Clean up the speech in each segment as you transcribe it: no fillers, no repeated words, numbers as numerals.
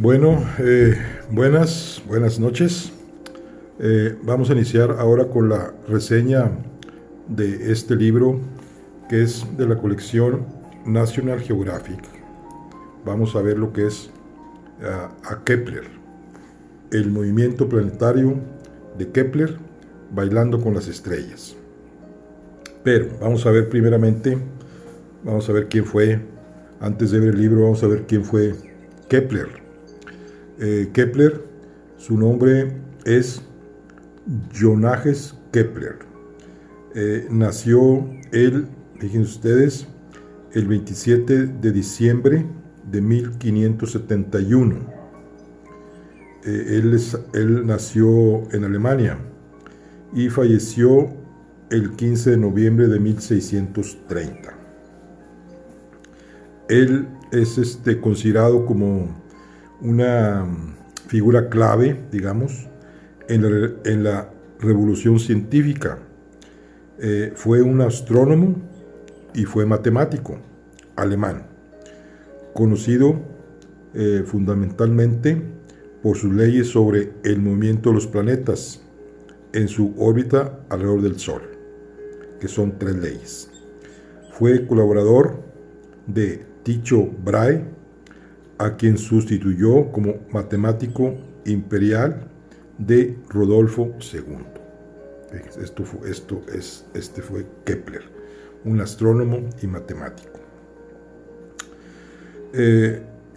Bueno, buenas noches. Vamos a iniciar ahora con la reseña de este libro que es de la colección National Geographic. Vamos a ver lo que es a Kepler, el movimiento planetario de Kepler bailando con las estrellas. Pero vamos a ver primeramente, vamos a ver quién fue, antes de ver el libro, vamos a ver quién fue Kepler. Kepler, su nombre es Johannes Kepler. Nació él, fíjense ustedes, el 27 de diciembre de 1571. Él nació en Alemania y falleció el 15 de noviembre de 1630. Él es considerado como una figura clave, digamos, en la revolución científica. Fue un astrónomo y fue matemático alemán, conocido fundamentalmente por sus leyes sobre el movimiento de los planetas en su órbita alrededor del Sol, que son 3 leyes. Fue colaborador de Tycho Brahe, a quien sustituyó como matemático imperial de Rodolfo II. Este fue Kepler, un astrónomo y matemático.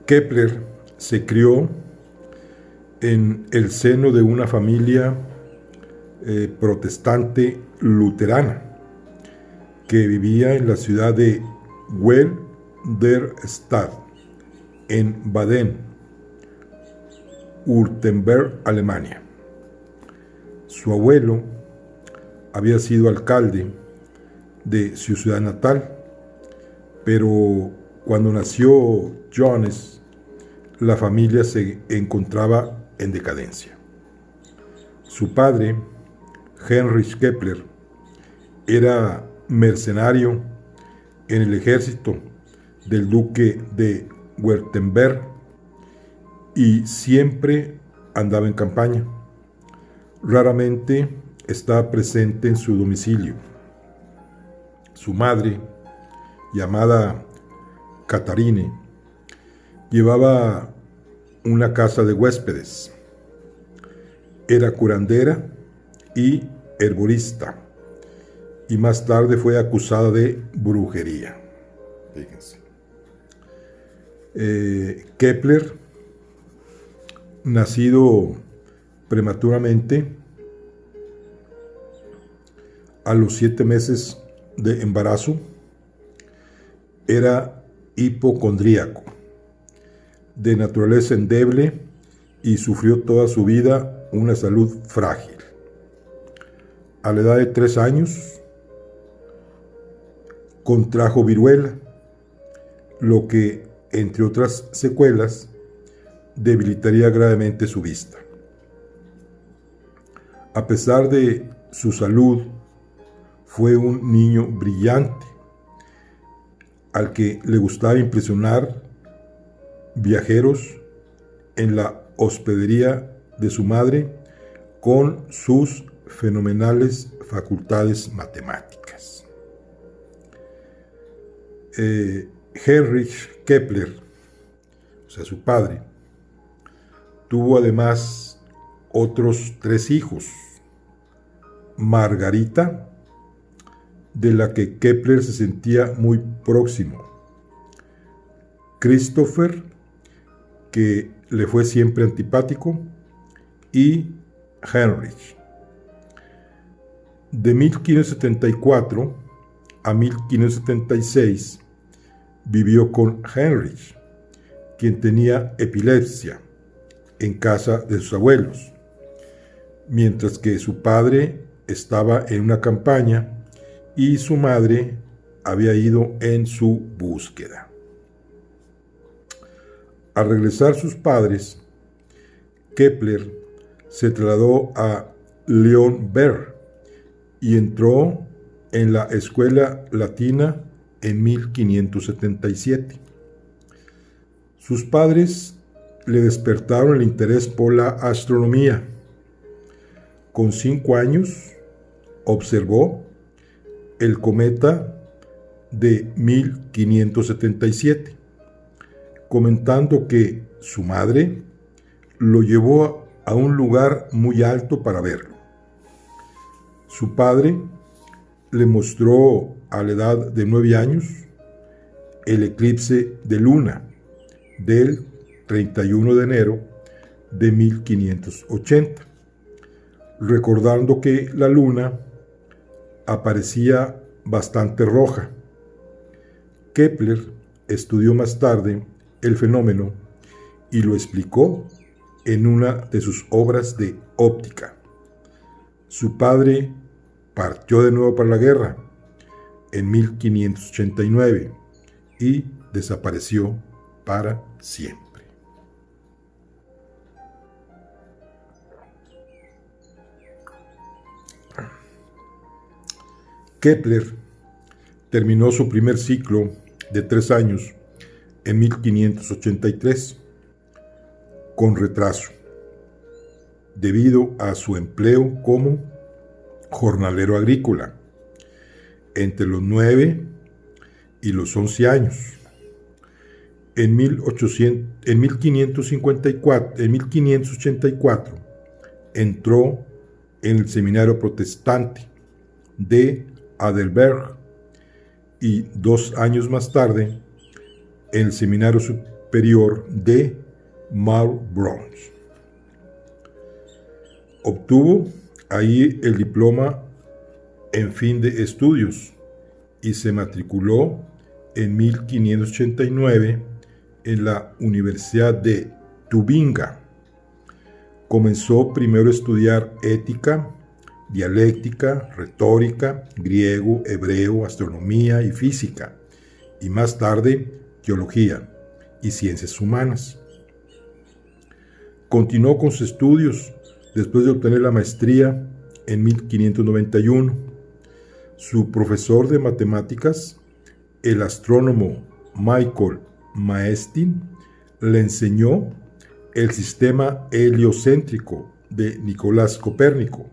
Kepler se crió en el seno de una familia protestante luterana que vivía en la ciudad de Welderstadt, en Baden-Württemberg, Alemania. Su abuelo había sido alcalde de su ciudad natal, pero cuando nació Johannes, la familia se encontraba en decadencia. Su padre, Heinrich Kepler, era mercenario en el ejército del duque de Württemberg y siempre andaba en campaña. Raramente estaba presente en su domicilio. Su madre, llamada Catharine, llevaba una casa de huéspedes. Era curandera y herborista, y más tarde fue acusada de brujería. Fíjense. Kepler, nacido prematuramente a los 7 meses de embarazo, era hipocondríaco, de naturaleza endeble, y sufrió toda su vida una salud frágil. A la edad de 3 años, contrajo viruela, lo que, entre otras secuelas, debilitaría gravemente su vista. A pesar de su salud, fue un niño brillante, al que le gustaba impresionar viajeros en la hospedería de su madre con sus fenomenales facultades matemáticas. Heinrich Kepler, o sea, su padre, tuvo además otros 3 hijos. Margarita, de la que Kepler se sentía muy próximo. Christopher, que le fue siempre antipático, y Heinrich. De 1574 a 1576 vivió con Heinrich, quien tenía epilepsia, en casa de sus abuelos, mientras que su padre estaba en una campaña y su madre había ido en su búsqueda. Al regresar sus padres, Kepler se trasladó a Leonberg y entró en la escuela latina en 1577. Sus padres le despertaron el interés por la astronomía. Con 5 años observó el cometa de 1577, comentando que su madre lo llevó a un lugar muy alto para verlo. Su padre le mostró a la edad de 9 años el eclipse de luna del 31 de enero de 1580, recordando que la luna aparecía bastante roja. Kepler estudió más tarde el fenómeno y lo explicó en una de sus obras de óptica. Su padre partió de nuevo para la guerra en 1589 y desapareció para siempre. Kepler terminó su primer ciclo de 3 años en 1583, con retraso, debido a su empleo como jornalero agrícola, entre los 9 y los 11 años. En 1584 entró en el seminario protestante de Heidelberg y 2 años más tarde en el seminario superior de Maulbronn. Obtuvo ahí el diploma en fin de estudios y se matriculó en 1589 en la Universidad de Tubinga. Comenzó primero a estudiar ética, dialéctica, retórica, griego, hebreo, astronomía y física, y más tarde teología y ciencias humanas. Continuó con sus estudios después de obtener la maestría en 1591. Su profesor de matemáticas, el astrónomo Michael Maestin, le enseñó el sistema heliocéntrico de Nicolás Copérnico,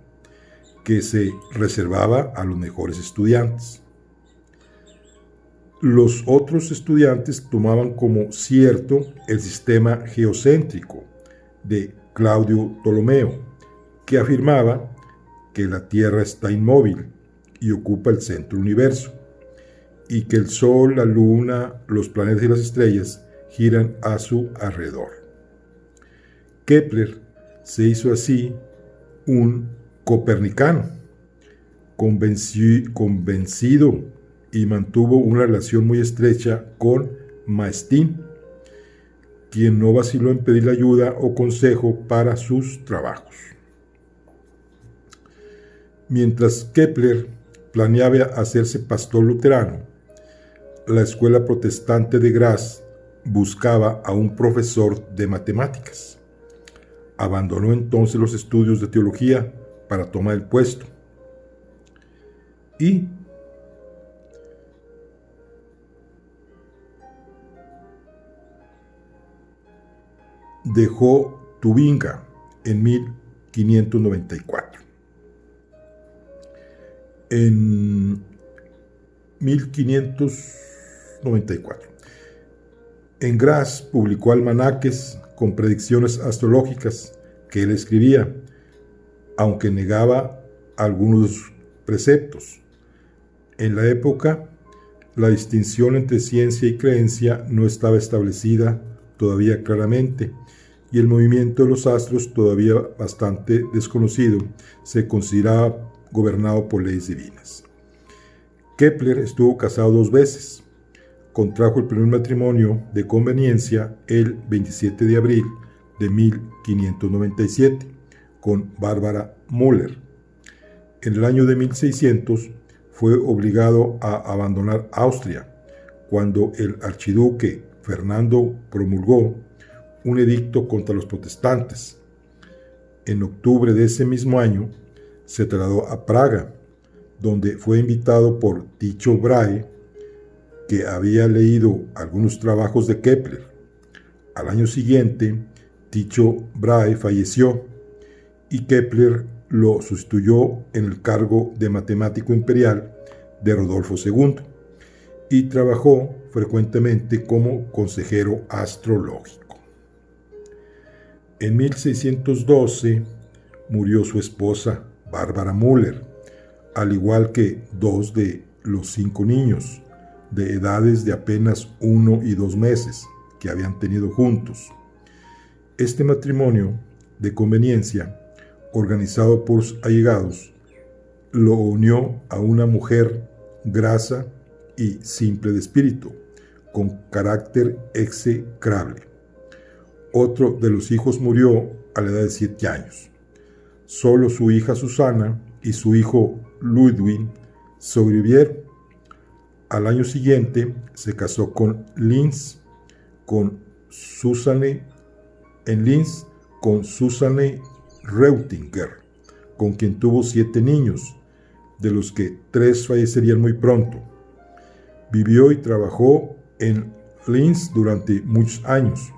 que se reservaba a los mejores estudiantes. Los otros estudiantes tomaban como cierto el sistema geocéntrico de Claudio Ptolomeo, que afirmaba que la Tierra está inmóvil y ocupa el centro del universo, y que el Sol, la Luna, los planetas y las estrellas giran a su alrededor. Kepler se hizo así un copernicano, convencido, y mantuvo una relación muy estrecha con Maestin, quien no vaciló en pedirle ayuda o consejo para sus trabajos. Mientras Kepler planeaba hacerse pastor luterano, la escuela protestante de Graz buscaba a un profesor de matemáticas. Abandonó entonces los estudios de teología para tomar el puesto y dejó Tubinga en 1594. En 1594, en Graz publicó almanaques con predicciones astrológicas que él escribía, aunque negaba algunos preceptos. En la época, la distinción entre ciencia y creencia no estaba establecida todavía claramente, y el movimiento de los astros, todavía bastante desconocido, se consideraba gobernado por leyes divinas. Kepler estuvo casado 2 veces. Contrajo el primer matrimonio de conveniencia el 27 de abril de 1597 con Bárbara Müller. En el año de 1600 fue obligado a abandonar Austria cuando el archiduque Fernando promulgó un edicto contra los protestantes. En octubre de ese mismo año se trasladó a Praga, donde fue invitado por Tycho Brahe, que había leído algunos trabajos de Kepler. Al año siguiente Tycho Brahe falleció y Kepler lo sustituyó en el cargo de matemático imperial de Rodolfo II y trabajó frecuentemente como consejero astrológico. En 1612 murió su esposa, Bárbara Müller, al igual que 2 de los 5 niños, de edades de apenas 1 y 2 meses, que habían tenido juntos. Este matrimonio de conveniencia, organizado por sus allegados, lo unió a una mujer grasa y simple de espíritu, con carácter execrable. Otro de los hijos murió a la edad de 7 años. Solo su hija Susana y su hijo Ludwig sobrevivieron. Al año siguiente se casó con Linz, con Susanne Reutinger, con quien tuvo 7 niños, de los que 3 fallecerían muy pronto. Vivió y trabajó en Linz durante muchos años.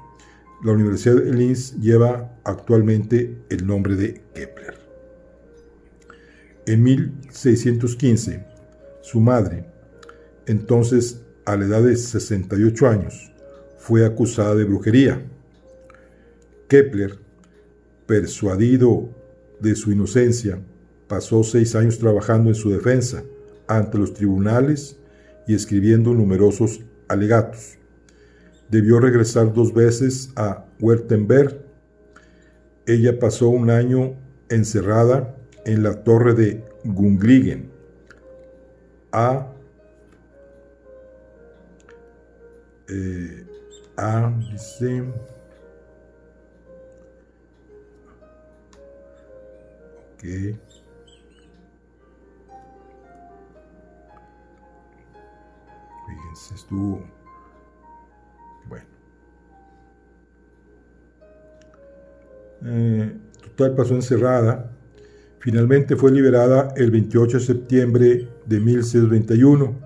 La Universidad de Linz lleva actualmente el nombre de Kepler. En 1615, su madre, entonces a la edad de 68 años, fue acusada de brujería. Kepler, persuadido de su inocencia, pasó 6 años trabajando en su defensa ante los tribunales y escribiendo numerosos alegatos. Debió regresar 2 veces a Württemberg. Ella pasó 1 año encerrada en la torre de Gunglingen. Dice... Ok. Fíjense, estuvo... Bueno. Total, pasó encerrada. Finalmente fue liberada el 28 de septiembre de 1621,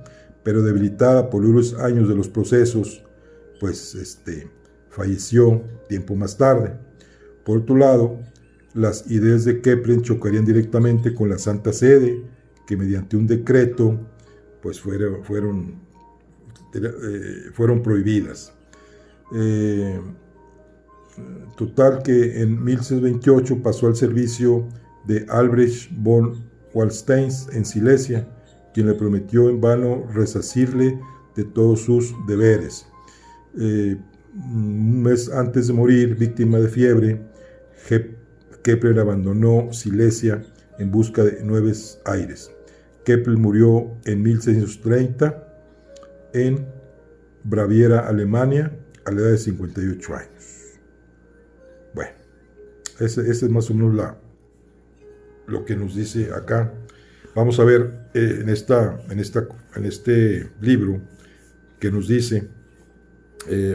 pero debilitada por los años de los procesos, pues falleció tiempo más tarde. Por otro lado, las ideas de Kepler chocarían directamente con la Santa Sede, que mediante un decreto pues fueron prohibidas. Total que en 1628 pasó al servicio de Albrecht von Wallenstein en Silesia, quien le prometió en vano resarcirle de todos sus deberes. Un mes antes de morir, víctima de fiebre, Kepler abandonó Silesia en busca de nuevos aires. Kepler murió en 1630 en Baviera, Alemania, a la edad de 58 años. Bueno, ese es más o menos lo que nos dice acá. Vamos a ver en este libro que nos dice,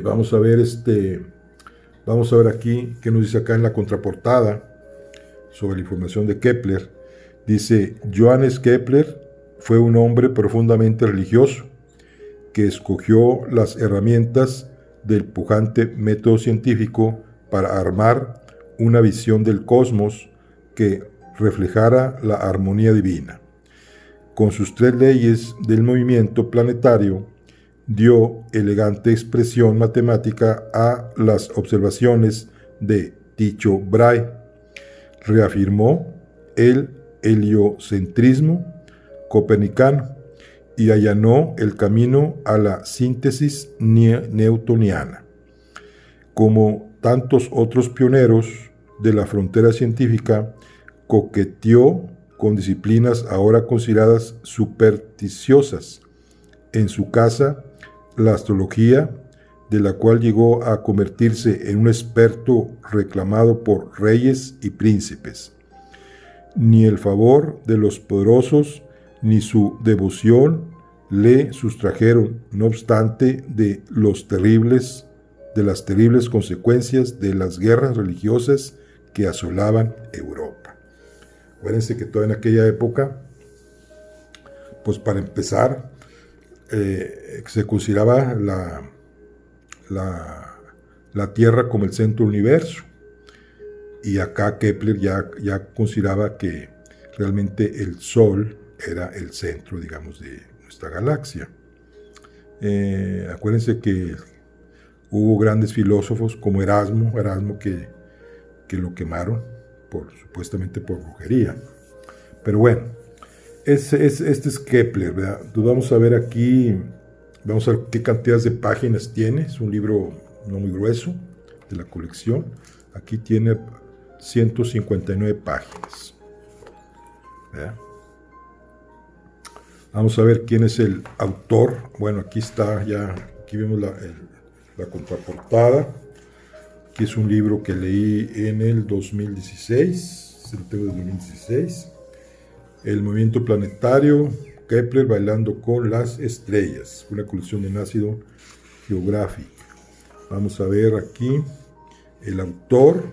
vamos a ver aquí qué nos dice acá en la contraportada sobre la información de Kepler. Dice: Johannes Kepler fue un hombre profundamente religioso que escogió las herramientas del pujante método científico para armar una visión del cosmos que reflejara la armonía divina. Con sus 3 leyes del movimiento planetario, dio elegante expresión matemática a las observaciones de Tycho Brahe, reafirmó el heliocentrismo copernicano y allanó el camino a la síntesis newtoniana. Como tantos otros pioneros de la frontera científica, coqueteó con disciplinas ahora consideradas supersticiosas. En su casa, la astrología, de la cual llegó a convertirse en un experto reclamado por reyes y príncipes. Ni el favor de los poderosos ni su devoción le sustrajeron, no obstante, de las terribles consecuencias de las guerras religiosas que asolaban Europa. Acuérdense que todavía en aquella época, pues para empezar, se consideraba la Tierra como el centro del universo, y acá Kepler ya consideraba que realmente el Sol era el centro, digamos, de nuestra galaxia. Acuérdense que hubo grandes filósofos como Erasmo que lo quemaron supuestamente por brujería. Pero bueno, este es Kepler, ¿verdad? Entonces vamos a ver aquí, vamos a ver qué cantidades de páginas tiene. Es un libro no muy grueso de la colección. Aquí tiene 159 páginas, ¿verdad? Vamos a ver quién es el autor. Bueno, aquí está ya, aquí vemos la contraportada. Aquí es un libro que leí en el 2016, es el tema de 2016. El movimiento planetario, Kepler bailando con las estrellas, una colección de ácido geográfico. Vamos a ver aquí el autor.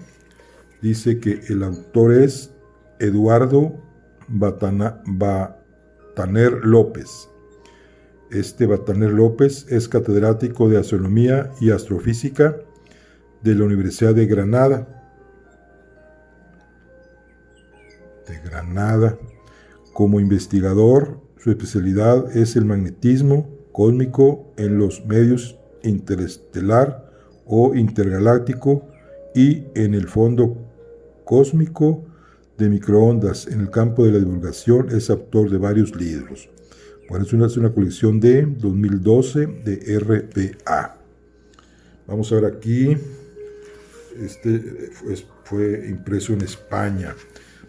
Dice que el autor es Eduardo Bataner López. Este Bataner López es catedrático de astronomía y astrofísica de la Universidad de Granada. Como investigador, su especialidad es el magnetismo cósmico en los medios interestelar o intergaláctico y en el fondo cósmico de microondas. En el campo de la divulgación es autor de varios libros. Bueno, es una colección de 2012 de RPA. Vamos a ver aquí. Este fue impreso en España.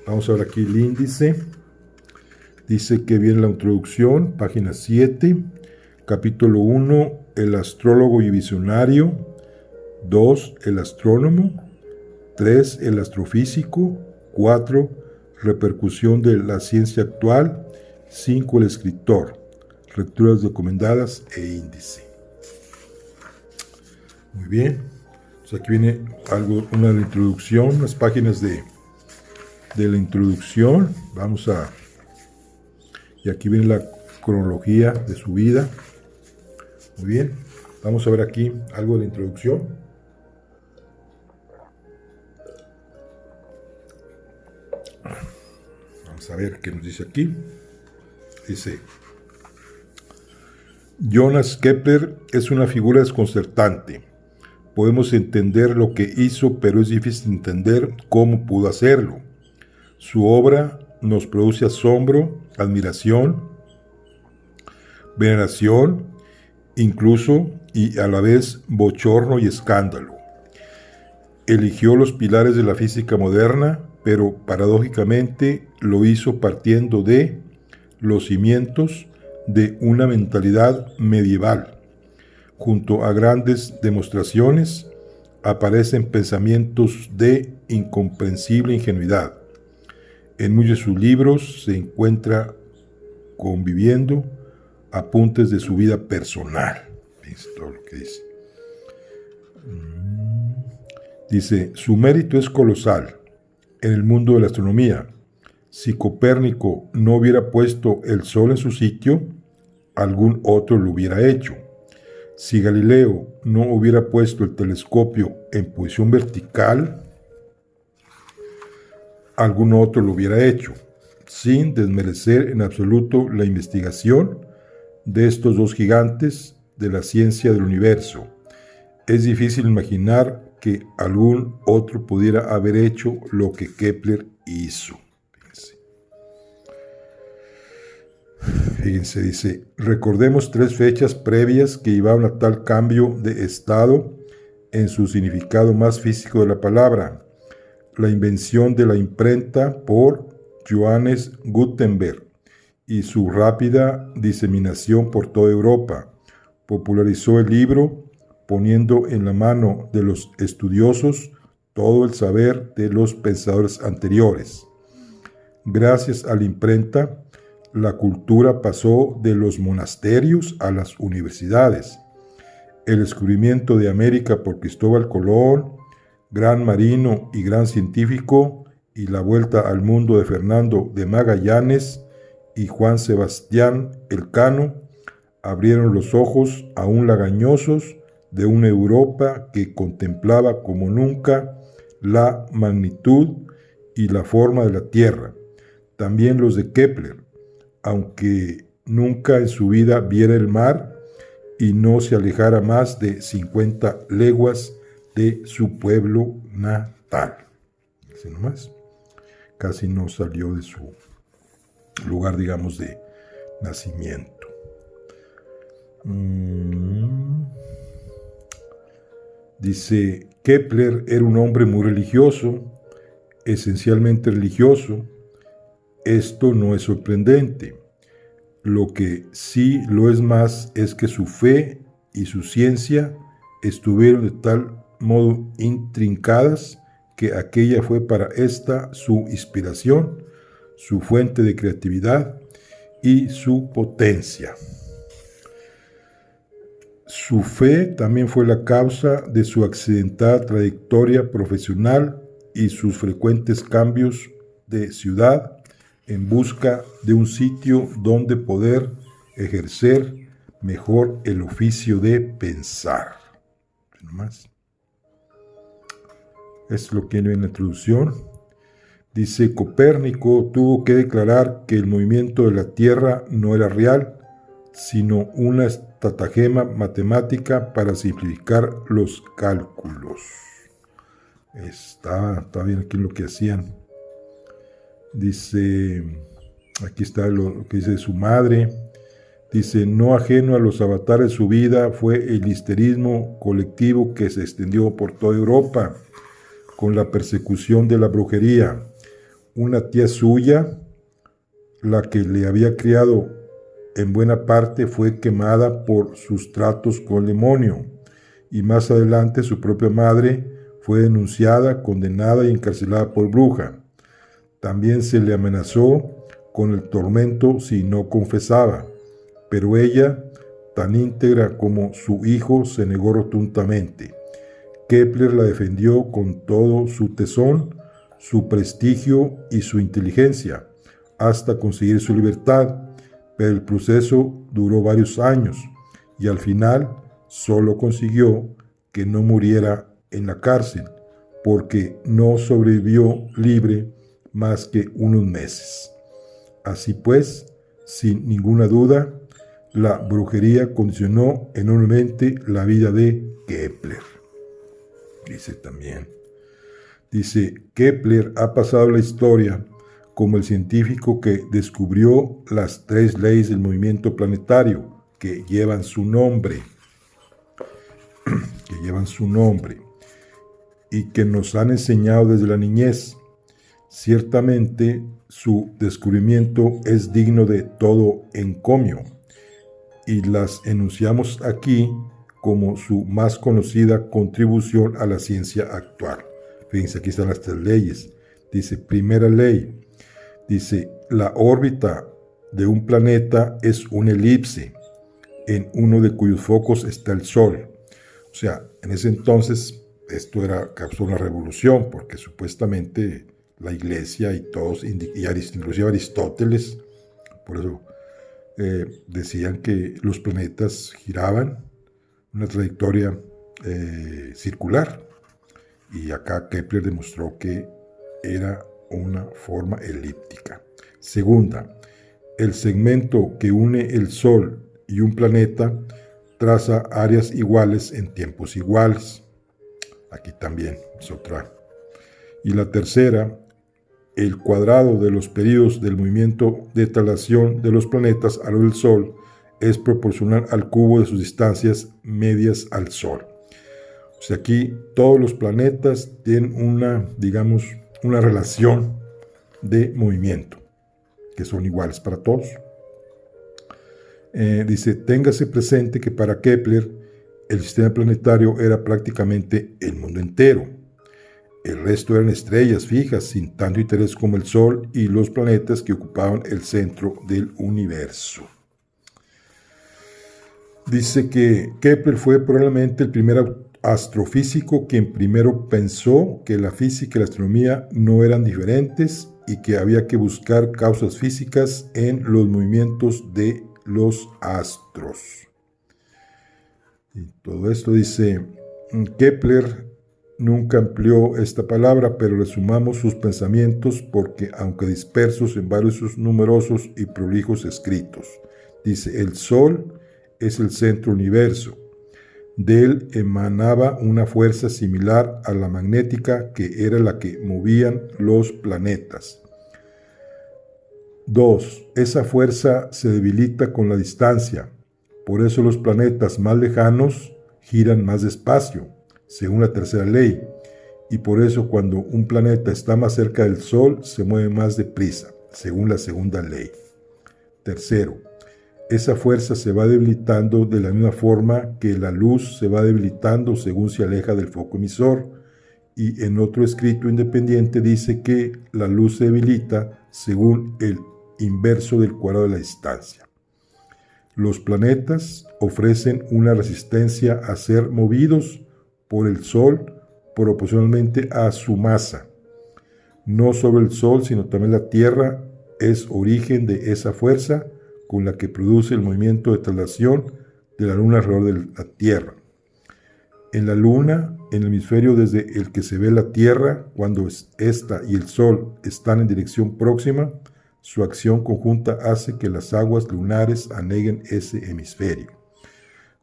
Vamos a ver aquí el índice. Dice que viene la introducción, página 7, capítulo 1, el astrólogo y visionario, 2, el astrónomo, 3, el astrofísico, 4, repercusión de la ciencia actual, 5, el escritor, lecturas recomendadas e índice. Muy bien, pues aquí viene una introducción, unas páginas de la introducción. Y aquí viene la cronología de su vida. Muy bien, vamos a ver aquí algo de la introducción. Vamos a ver qué nos dice aquí. Dice: Johannes Kepler es una figura desconcertante. Podemos entender lo que hizo, pero es difícil entender cómo pudo hacerlo. Su obra nos produce asombro, admiración, veneración, incluso y a la vez bochorno y escándalo. Eligió los pilares de la física moderna, pero paradójicamente lo hizo partiendo de los cimientos de una mentalidad medieval. Junto a grandes demostraciones aparecen pensamientos de incomprensible ingenuidad. En muchos de sus libros se encuentra conviviendo apuntes de su vida personal. Fíjense todo lo que dice. Dice, su mérito es colosal en el mundo de la astronomía. Si Copérnico no hubiera puesto el Sol en su sitio, algún otro lo hubiera hecho. Si Galileo no hubiera puesto el telescopio en posición vertical, algún otro lo hubiera hecho, sin desmerecer en absoluto la investigación de estos dos gigantes de la ciencia del universo. Es difícil imaginar que algún otro pudiera haber hecho lo que Kepler hizo. Fíjense, dice, recordemos 3 fechas previas que llevaron a tal cambio de estado en su significado más físico de la palabra. La invención de la imprenta por Johannes Gutenberg y su rápida diseminación por toda Europa. Popularizó el libro, poniendo en la mano de los estudiosos todo el saber de los pensadores anteriores. Gracias a la imprenta, la cultura pasó de los monasterios a las universidades. El descubrimiento de América por Cristóbal Colón, gran marino y gran científico, y la vuelta al mundo de Fernando de Magallanes y Juan Sebastián Elcano, abrieron los ojos aún lagañosos de una Europa que contemplaba como nunca la magnitud y la forma de la Tierra. También los de Kepler, aunque nunca en su vida viera el mar y no se alejara más de 50 leguas de su pueblo natal. Así nomás. Casi no salió de su lugar, digamos, de nacimiento. Dice, Kepler era un hombre muy religioso, esencialmente religioso. Esto no es sorprendente. Lo que sí lo es más es que su fe y su ciencia estuvieron de tal modo intrincadas que aquella fue para ésta su inspiración, su fuente de creatividad y su potencia. Su fe también fue la causa de su accidentada trayectoria profesional y sus frecuentes cambios de ciudad en busca de un sitio donde poder ejercer mejor el oficio de pensar. No más. Es lo que viene en la introducción. Dice, Copérnico tuvo que declarar que el movimiento de la Tierra no era real, sino una estratagema matemática para simplificar los cálculos. Está bien aquí lo que hacían. Dice, aquí está lo que dice de su madre. Dice, no ajeno a los avatares de su vida fue el histerismo colectivo que se extendió por toda Europa con la persecución de la brujería. Una tía suya, la que le había criado en buena parte, fue quemada por sus tratos con el demonio, y más adelante su propia madre fue denunciada, condenada y encarcelada por bruja. También se le amenazó con el tormento si no confesaba, pero ella, tan íntegra como su hijo, se negó rotundamente. Kepler la defendió con todo su tesón, su prestigio y su inteligencia, hasta conseguir su libertad, pero el proceso duró varios años y al final solo consiguió que no muriera en la cárcel, porque no sobrevivió libre más que unos meses. Así pues, sin ninguna duda, la brujería condicionó enormemente la vida de Kepler. Dice también, Kepler ha pasado a la historia como el científico que descubrió las 3 leyes del movimiento planetario que llevan su nombre, y que nos han enseñado desde la niñez. Ciertamente, su descubrimiento es digno de todo encomio, y las enunciamos aquí como su más conocida contribución a la ciencia actual. Fíjense, aquí están las 3 leyes. Dice, primera ley, dice, la órbita de un planeta es una elipse, en uno de cuyos focos está el Sol. O sea, en ese entonces esto causó una revolución, porque supuestamente la Iglesia y todos, inclusive Aristóteles, por eso decían que los planetas giraban una trayectoria circular, y acá Kepler demostró que era una forma elíptica. Segunda, el segmento que une el Sol y un planeta traza áreas iguales en tiempos iguales. Aquí también es otra. Y la tercera, el cuadrado de los periodos del movimiento de traslación de los planetas a lo del Sol es proporcional al cubo de sus distancias medias al Sol. O sea, aquí todos los planetas tienen una relación de movimiento, que son iguales para todos. Dice, téngase presente que para Kepler el sistema planetario era prácticamente el mundo entero. El resto eran estrellas fijas, sin tanto interés como el Sol y los planetas que ocupaban el centro del universo. Dice que Kepler fue probablemente el primer astrofísico quien primero pensó que la física y la astronomía no eran diferentes y que había que buscar causas físicas en los movimientos de los astros. Y todo esto dice, Kepler nunca empleó esta palabra, pero le sumamos sus pensamientos porque, aunque dispersos en varios sus numerosos y prolijos escritos, dice: el Sol es el centro universo. De él emanaba una fuerza similar a la magnética, que era la que movían los planetas. 2. Esa fuerza se debilita con la distancia. Por eso los planetas más lejanos giran más despacio, según la tercera ley. Y por eso cuando un planeta está más cerca del Sol, se mueve más deprisa, según la segunda ley. Tercero, esa fuerza se va debilitando de la misma forma que la luz se va debilitando según se aleja del foco emisor. Y en otro escrito independiente dice que la luz se debilita según el inverso del cuadrado de la distancia. Los planetas ofrecen una resistencia a ser movidos por el Sol proporcionalmente a su masa. No solo el Sol, sino también la Tierra es origen de esa fuerza con la que produce el movimiento de traslación de la Luna alrededor de la Tierra. En la Luna, en el hemisferio desde el que se ve la Tierra, cuando ésta y el Sol están en dirección próxima, su acción conjunta hace que las aguas lunares aneguen ese hemisferio.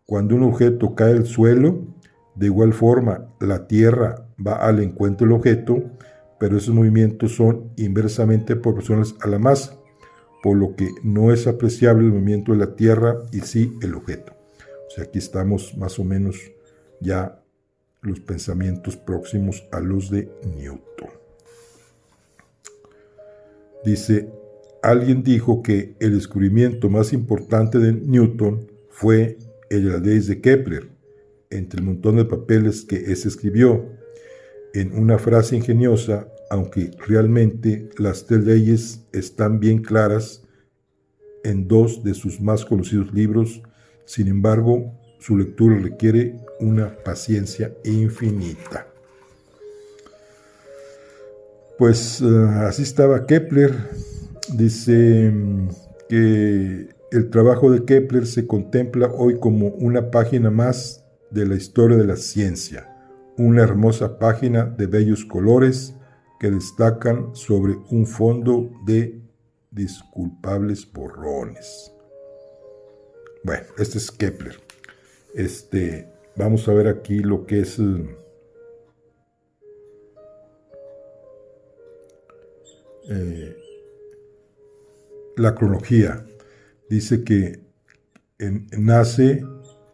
Cuando un objeto cae al suelo, de igual forma la Tierra va al encuentro del objeto, pero esos movimientos son inversamente proporcionales a la masa, por lo que no es apreciable el movimiento de la Tierra y sí el objeto. O sea, aquí estamos más o menos ya los pensamientos próximos a los de Newton. Dice: alguien dijo que el descubrimiento más importante de Newton fue el de las leyes de Kepler, entre el montón de papeles que éste escribió, en una frase ingeniosa, aunque realmente las tres leyes están bien claras en dos de sus más conocidos libros. Sin embargo, su lectura requiere una paciencia infinita. Pues así estaba Kepler. Dice que el trabajo de Kepler se contempla hoy como una página más de la historia de la ciencia, una hermosa página de bellos colores que destacan sobre un fondo de disculpables borrones. Bueno, este es Kepler. Vamos a ver aquí lo que es la cronología. Dice que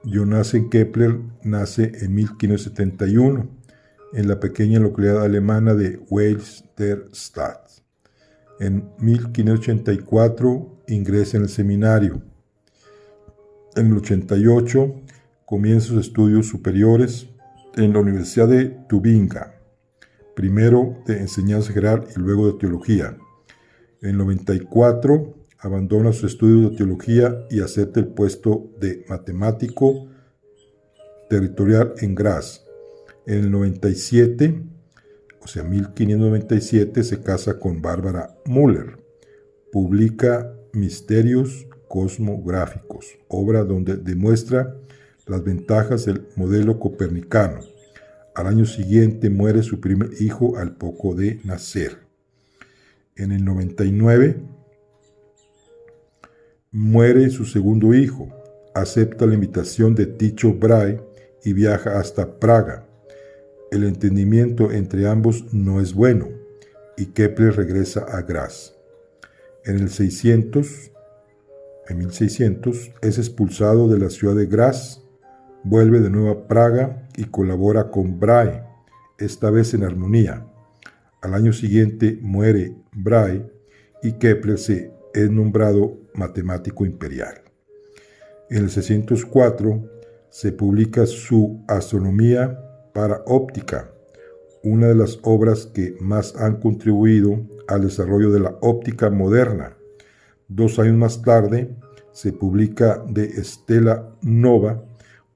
Johannes Kepler nace en 1571 en la pequeña localidad alemana de Weilsterstadt. En 1584 ingresa en el seminario. En el 88 comienza sus estudios superiores en la Universidad de Tubinga, primero de enseñanza general y luego de teología. En el 94 abandona sus estudios de teología y acepta el puesto de matemático territorial en Graz. En el 97, o sea 1597, se casa con Bárbara Müller. Publica Misterios Cosmográficos, obra donde demuestra las ventajas del modelo copernicano. Al año siguiente muere su primer hijo al poco de nacer. En el 99 muere su segundo hijo, acepta la invitación de Tycho Brahe y viaja hasta Praga. El entendimiento entre ambos no es bueno y Kepler regresa a Graz. En el 1600 es expulsado de la ciudad de Graz, vuelve de nuevo a Praga y colabora con Brahe, esta vez en armonía. Al año siguiente muere Brahe y Kepler es nombrado matemático imperial. En el 604 se publica su Astronomía para óptica, una de las obras que más han contribuido al desarrollo de la óptica moderna. 2 años más tarde se publica De Stella Nova,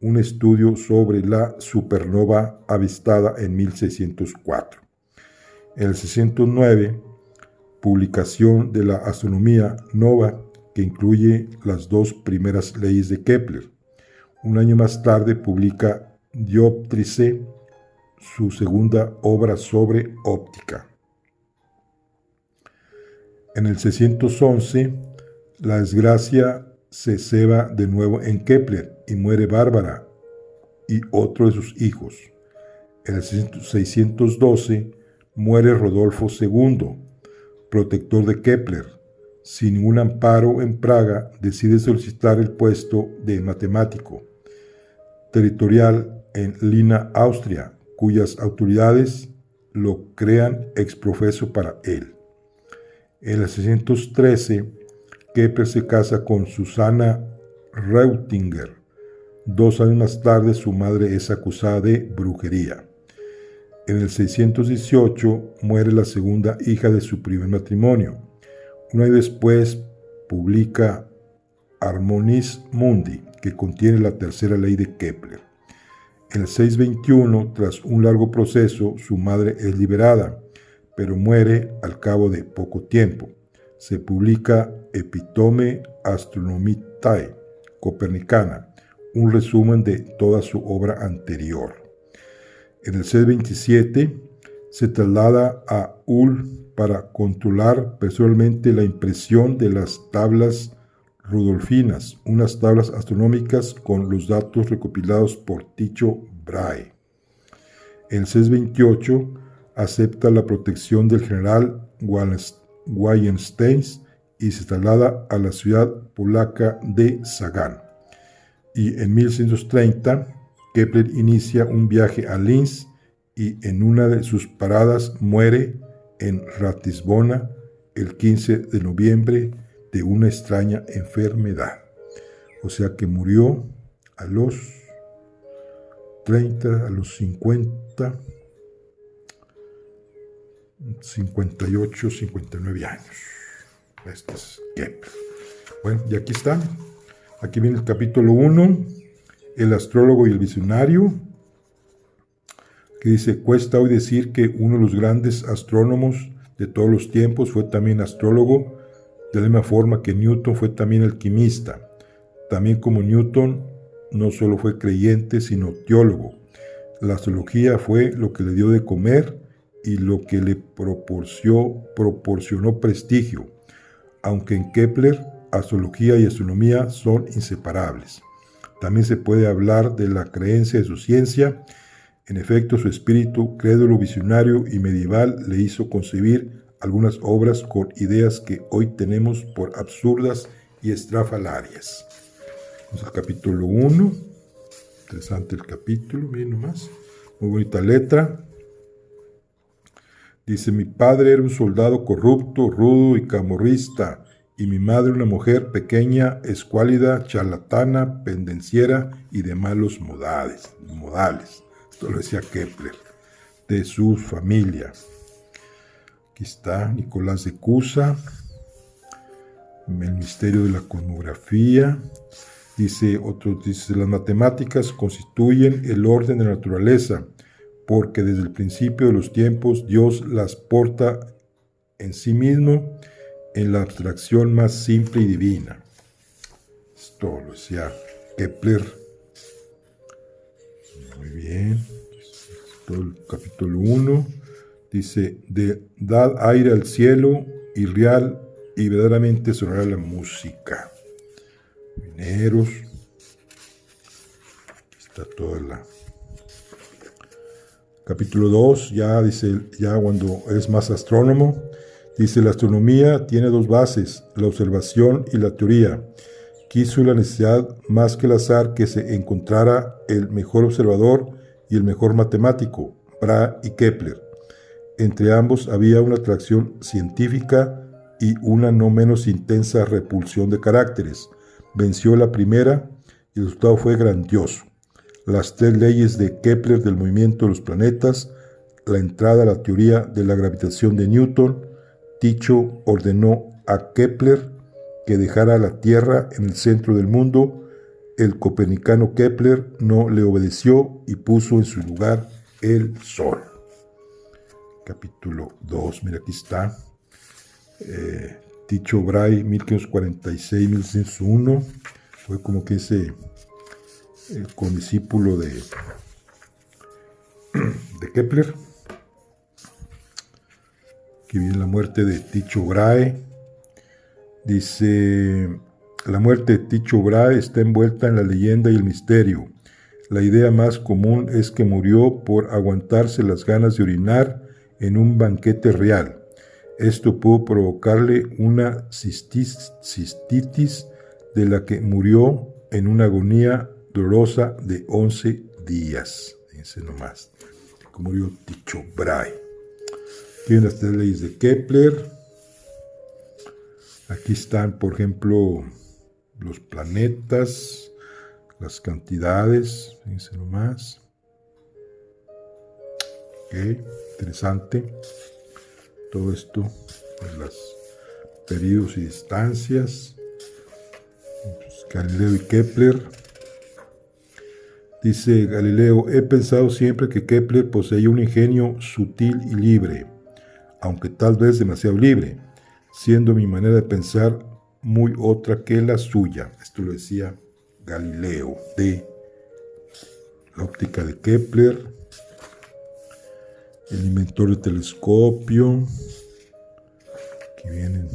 un estudio sobre la supernova avistada en 1604. En el 609, publicación de la Astronomía Nova, que incluye las 2 primeras leyes de Kepler. Un año más tarde publica Dioptrice, su segunda obra sobre óptica. En el 611, la desgracia se ceba de nuevo en Kepler y muere Bárbara y otro de sus hijos. En el 612 muere Rodolfo II, protector de Kepler. Sin ningún amparo en Praga, decide solicitar el puesto de matemático territorial en Lina, Austria, cuyas autoridades lo crean ex profeso para él. En el 613, Kepler se casa con Susana Reutinger. 2 años más tarde, su madre es acusada de brujería. En el 618 muere la segunda hija de su primer matrimonio. Un año después publica Harmonis Mundi, que contiene la tercera ley de Kepler. En el 621, tras un largo proceso, su madre es liberada, pero muere al cabo de poco tiempo. Se publica Epitome Astronomitae Copernicana, un resumen de toda su obra anterior. En el 627 se traslada a Ulm para controlar personalmente la impresión de las tablas rudolfinas, unas tablas astronómicas con los datos recopilados por Tycho Brahe. En el 628 acepta la protección del general Wallenstein y se traslada a la ciudad polaca de Sagan. Y en 1130, Kepler inicia un viaje a Linz y en una de sus paradas muere en Ratisbona el 15 de noviembre de una extraña enfermedad. O sea que murió a los 30, a los 50, 58, 59 años. Este es Kepler. Bueno, y aquí está. Aquí viene el capítulo 1, el astrólogo y el visionario, que dice: cuesta hoy decir que uno de los grandes astrónomos de todos los tiempos fue también astrólogo, de la misma forma que Newton fue también alquimista. También como Newton, no solo fue creyente, sino teólogo. La astrología fue lo que le dio de comer y lo que le proporcionó prestigio, aunque en Kepler astrología y astronomía son inseparables. También se puede hablar de la creencia de su ciencia. En efecto, su espíritu crédulo, visionario y medieval le hizo concebir algunas obras con ideas que hoy tenemos por absurdas y estrafalarias. Vamos al capítulo 1. Interesante el capítulo, miren nomás. Muy bonita letra. Dice: mi padre era un soldado corrupto, rudo y camorrista, y mi madre una mujer pequeña, escuálida, charlatana, pendenciera y de malos modales. Esto lo decía Kepler, de su familia. Aquí está Nicolás de Cusa, el misterio de la cosmografía. Dice, las matemáticas constituyen el orden de la naturaleza, porque desde el principio de los tiempos Dios las porta en sí mismo en la abstracción más simple y divina. Esto lo decía Kepler. Muy bien. Todo el capítulo 1. Dice: dad aire al cielo y real y verdaderamente sonará la música. Mineros. Aquí está toda la... Capítulo 2, ya dice, ya cuando es más astrónomo, dice: la astronomía tiene dos bases, la observación y la teoría. Quiso la necesidad más que el azar que se encontrara el mejor observador y el mejor matemático, Brahe y Kepler. Entre ambos había una atracción científica y una no menos intensa repulsión de caracteres. Venció la primera y el resultado fue grandioso. Las 3 leyes de Kepler del movimiento de los planetas, la entrada a la teoría de la gravitación de Newton. Tycho ordenó a Kepler que dejara la Tierra en el centro del mundo. El copernicano Kepler no le obedeció y puso en su lugar el Sol. Capítulo 2, mira, aquí está. Tycho Brahe, 1546-1601, fue como que ese condiscípulo de Kepler. Aquí viene la muerte de Tycho Brahe. Dice, la muerte de Tycho Brahe está envuelta en la leyenda y el misterio. La idea más común es que murió por aguantarse las ganas de orinar en un banquete real. Esto pudo provocarle una cistitis de la que murió en una agonía dolorosa de 11 días. Fíjense nomás, cómo murió Tycho Brahe. Aquí vienen las 3 leyes de Kepler. Aquí están, por ejemplo, los planetas, las cantidades, fíjense nomás. Ok, interesante. Todo esto, pues los periodos y distancias. Pues, Galileo y Kepler. Dice Galileo, he pensado siempre que Kepler poseía un ingenio sutil y libre, aunque tal vez demasiado libre, siendo mi manera de pensar muy otra que la suya. Esto lo decía Galileo, de la óptica de Kepler, el inventor del telescopio. Aquí vienen.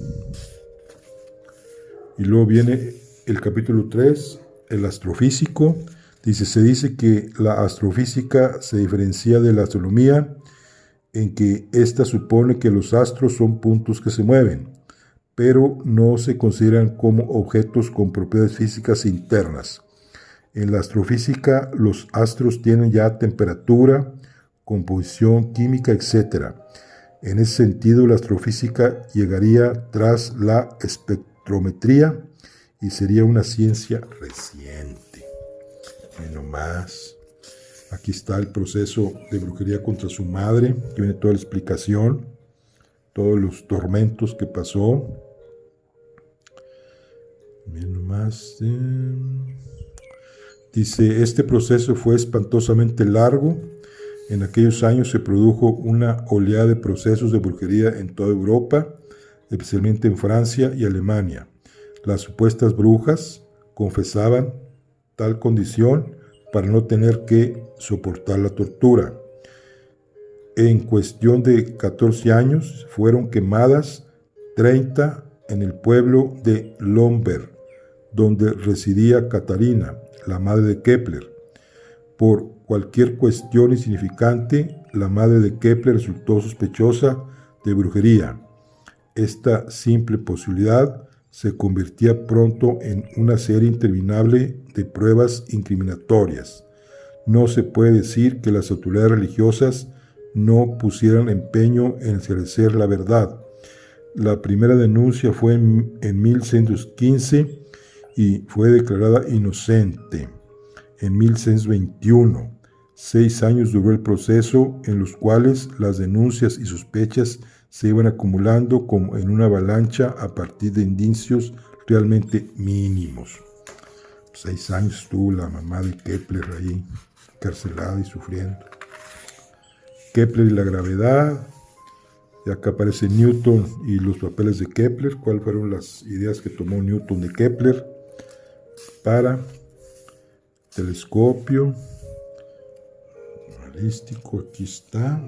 Y luego viene el capítulo 3, el astrofísico. Se dice que la astrofísica se diferencia de la astronomía en que ésta supone que los astros son puntos que se mueven, pero no se consideran como objetos con propiedades físicas internas. En la astrofísica, los astros tienen ya temperatura, composición química, etc. En ese sentido, la astrofísica llegaría tras la espectrometría y sería una ciencia reciente. Bueno, más. Aquí está el proceso de brujería contra su madre. Aquí viene toda la explicación, todos los tormentos que pasó. Bien, más. Dice, este proceso fue espantosamente largo. En aquellos años se produjo una oleada de procesos de brujería en toda Europa, especialmente en Francia y Alemania. Las supuestas brujas confesaban tal condición para no tener que soportar la tortura. En cuestión de 14 años fueron quemadas 30 en el pueblo de Lomberg, donde residía Catarina, la madre de Kepler. Por cualquier cuestión insignificante, la madre de Kepler resultó sospechosa de brujería. Esta simple posibilidad se convertía pronto en una serie interminable de pruebas incriminatorias. No se puede decir que las autoridades religiosas no pusieran empeño en esclarecer la verdad. La primera denuncia fue en 1115 y fue declarada inocente en 1121. 6 años duró el proceso, en los cuales las denuncias y sospechas se iban acumulando como en una avalancha a partir de indicios realmente mínimos. 6 años estuvo la mamá de Kepler ahí, encarcelada y sufriendo. Kepler y la gravedad. Y acá aparece Newton y los papeles de Kepler. ¿Cuáles fueron las ideas que tomó Newton de Kepler para telescopio balístico? Aquí está.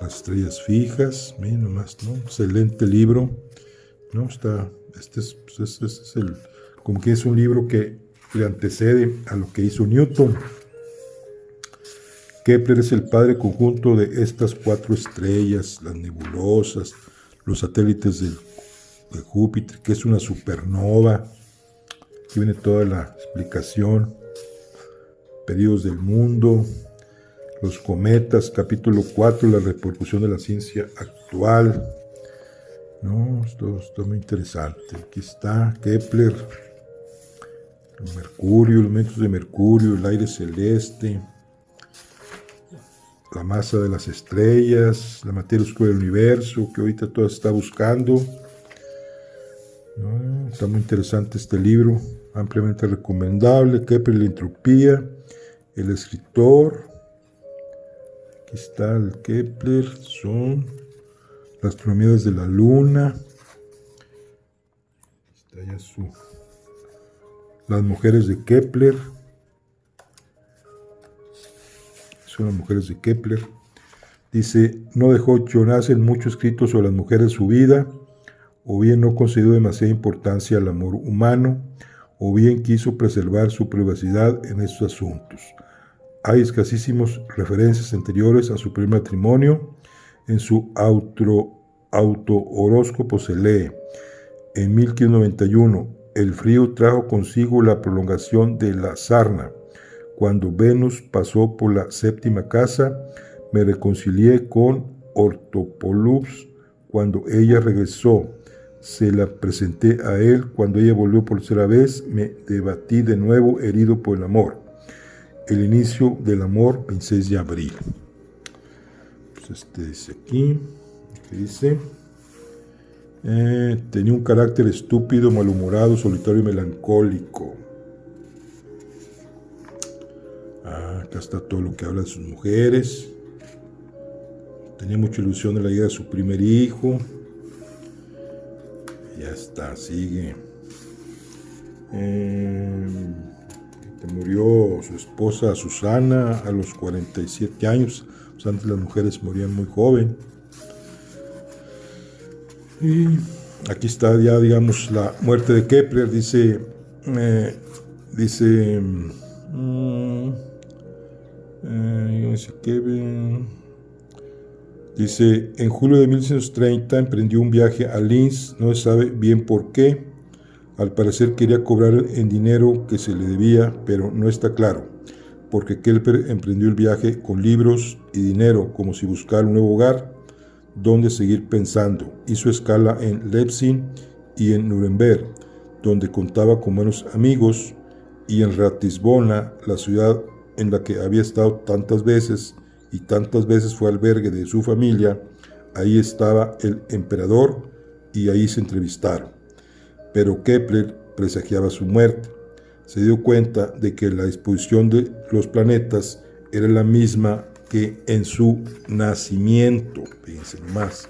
Las estrellas fijas, miren nomás, ¿no? Excelente libro, ¿no? Está, este es el, como que es un libro que le antecede a lo que hizo Newton. Kepler es el padre conjunto de estas 4 estrellas, las nebulosas, los satélites de Júpiter, que es una supernova. Aquí viene toda la explicación, periodos del mundo, los cometas, capítulo 4, la repercusión de la ciencia actual. No, esto está muy interesante. Aquí está Kepler, el Mercurio, los elementos de Mercurio, el aire celeste, la masa de las estrellas, la materia oscura del universo, que ahorita todo está buscando. No, está muy interesante este libro, ampliamente recomendable. Kepler y la entropía, el escritor. Aquí está el Kepler, son las astronomía desde la luna. Está ya las mujeres de Kepler. son las mujeres de Kepler. Dice, no dejó Jonassen mucho escrito sobre las mujeres de su vida, o bien no concedió demasiada importancia al amor humano, o bien quiso preservar su privacidad en estos asuntos. Hay escasísimas referencias anteriores a su primer matrimonio. En su auto-horóscopo se lee, en 1591, el frío trajo consigo la prolongación de la sarna. Cuando Venus pasó por la séptima casa, me reconcilié con Ortopolus. Cuando ella regresó, se la presenté a él. Cuando ella volvió por tercera vez, me debatí de nuevo, herido por el amor. El inicio del amor, 26 de abril. Pues dice aquí, ¿qué dice? Tenía un carácter estúpido, malhumorado, solitario y melancólico. Acá está todo lo que habla de sus mujeres. Tenía mucha ilusión de la llegada de su primer hijo. Ya está, sigue. Murió su esposa Susana a los 47 años. Pues antes las mujeres morían muy joven. Y aquí está ya, digamos, la muerte de Kepler. Dice en julio de 1930 emprendió un viaje a Linz, no se sabe bien por qué. Al parecer quería cobrar en dinero que se le debía, pero no está claro, porque Kepler emprendió el viaje con libros y dinero, como si buscara un nuevo hogar donde seguir pensando. Hizo escala en Leipzig y en Nuremberg, donde contaba con buenos amigos, y en Ratisbona, la ciudad en la que había estado tantas veces y tantas veces fue albergue de su familia. Ahí estaba el emperador y ahí se entrevistaron. Pero Kepler presagiaba su muerte. Se dio cuenta de que la disposición de los planetas era la misma que en su nacimiento. Fíjense más.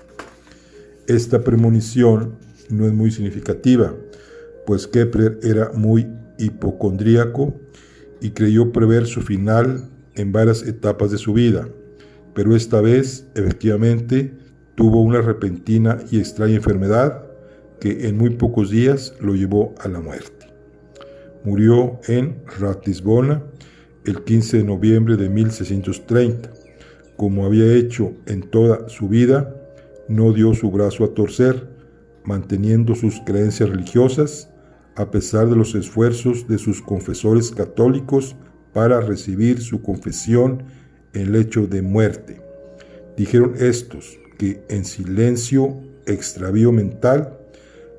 Esta premonición no es muy significativa, pues Kepler era muy hipocondríaco y creyó prever su final en varias etapas de su vida, pero esta vez, efectivamente, tuvo una repentina y extraña enfermedad que en muy pocos días lo llevó a la muerte. Murió en Ratisbona el 15 de noviembre de 1630. Como había hecho en toda su vida, no dio su brazo a torcer, manteniendo sus creencias religiosas, a pesar de los esfuerzos de sus confesores católicos para recibir su confesión en el lecho de muerte. Dijeron estos que en silencio, extravío mental,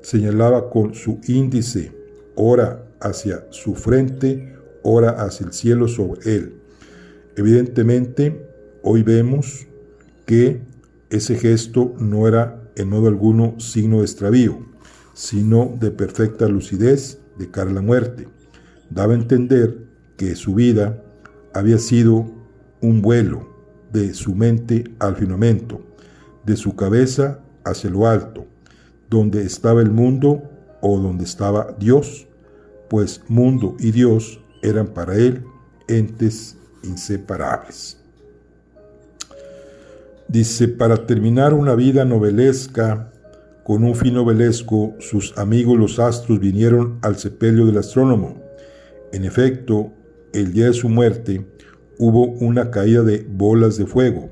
señalaba con su índice, ora hacia su frente, ora hacia el cielo sobre él. Evidentemente, hoy vemos que ese gesto no era en modo alguno signo de extravío, sino de perfecta lucidez de cara a la muerte. Daba a entender que su vida había sido un vuelo de su mente al firmamento, de su cabeza hacia lo alto, donde estaba el mundo o donde estaba Dios, pues mundo y Dios eran para él entes inseparables. Dice, para terminar una vida novelesca, con un fin novelesco, sus amigos los astros vinieron al sepelio del astrónomo. En efecto, el día de su muerte hubo una caída de bolas de fuego,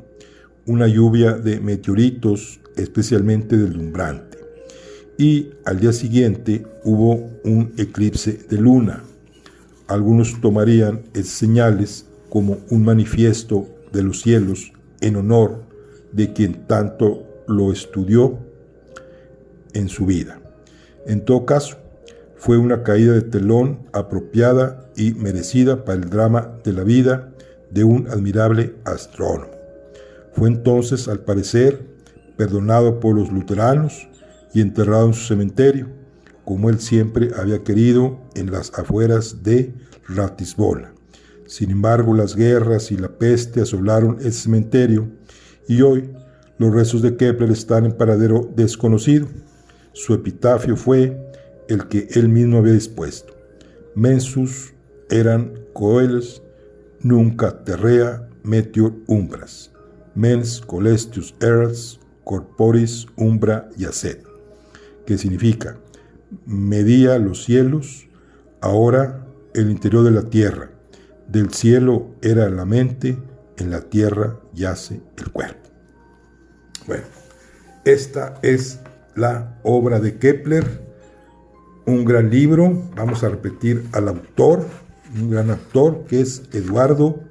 una lluvia de meteoritos especialmente deslumbrante, y al día siguiente hubo un eclipse de luna. Algunos tomarían esas señales como un manifiesto de los cielos en honor de quien tanto lo estudió en su vida. En todo caso, fue una caída de telón apropiada y merecida para el drama de la vida de un admirable astrónomo. Fue entonces, al parecer, perdonado por los luteranos y enterrado en su cementerio, como él siempre había querido, en las afueras de Ratisbona. Sin embargo, las guerras y la peste asolaron ese cementerio y hoy los restos de Kepler están en paradero desconocido. Su epitafio fue el que él mismo había dispuesto: Mensus eran coeles, nunca terrea meteor umbras, mens colestius earths corporis umbra yacet, que significa: medía los cielos, ahora el interior de la tierra, del cielo era la mente, en la tierra yace el cuerpo. Bueno, esta es la obra de Kepler, un gran libro. Vamos a repetir al autor, un gran autor, que es Eduardo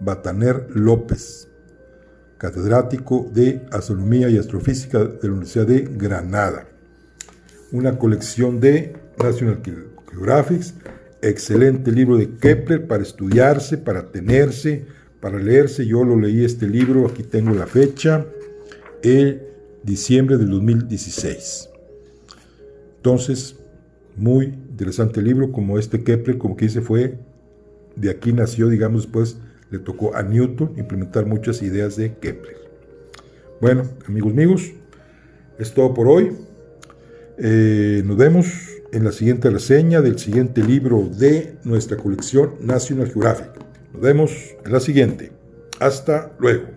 Bataner López, catedrático de Astronomía y Astrofísica de la Universidad de Granada. Una colección de National Geographic, excelente libro de Kepler para estudiarse, para tenerse, para leerse. Yo lo leí este libro, aquí tengo la fecha, el diciembre del 2016. Entonces, muy interesante libro, como este Kepler, como que dice, fue, de aquí nació, digamos, después le tocó a Newton implementar muchas ideas de Kepler. Bueno, amigos míos, es todo por hoy. Nos vemos en la siguiente reseña del siguiente libro de nuestra colección National Geographic. Nos vemos en la siguiente. Hasta luego.